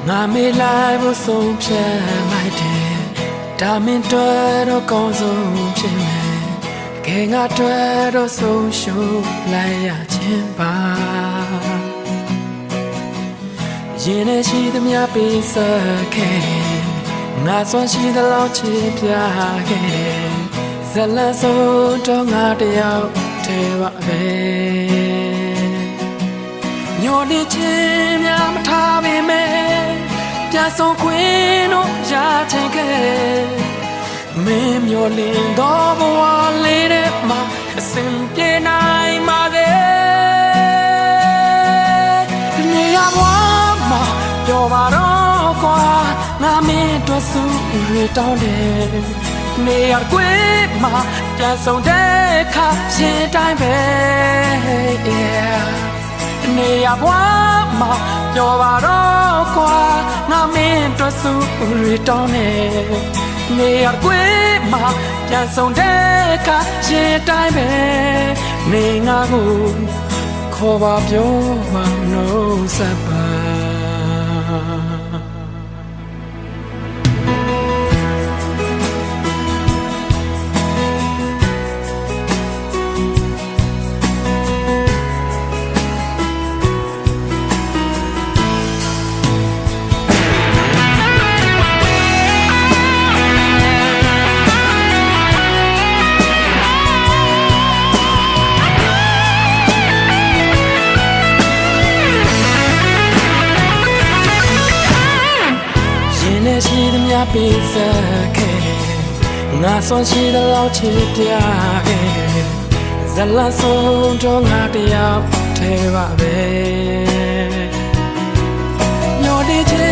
ငါမေးလိုက်ဖို့ဆုံးဖြတ်လိုက်တယ်ဒါမင်းတွေ့တော့ကောင်းဆုံးဖြစ်မယ်တကယ်ငါတွေ့တော့ဆုံးရှုံးလိုက်ရခြင်းပါရင်နဲ့ရှိသမျှပေးဆက်ခဲ့တယ်ငါစွမ်းရှိသလောက်ချစ်ပြခဲ့တယ်ဇလန်ဆုံးတော့ငါတယောက်တည်းပါပဲညိုနေခြင်းများမထားပေမဲ့ပြန်ဆုံးခွင့်တော့ရချင်ခဲ့မင်းမျောလင်းတော့ဘဝလေးထဲမှာအစဉ်ပြေနိုင်ပါစေနေရဘဝမှာပြောပါတော့ကွာငါမင်းတို့စုရတောင်းတယ်နေရကွေးမှာပြန်ဆုံးတဲ့ခါရှင်တိုင်းပဲနေရဘဝမှာပြောပါတော့ကွာငါမင်းတို့စုရတောင်းတယ်နေရကွေးမှာပြန်ဆုံးတဲ့ခါရှင်တိုင်းပဲနေငါကိုခေါ်ပါပြောပါနှုတ်ဆက်ပါရှိသမျှပေးဆက်ခဲ့ငါစွမ်းရှိသလောက်ချစ်ပြခဲ့ဇလန်ဆုံးတော့ငါတယောက်တည်းပါပဲညိုနေချင်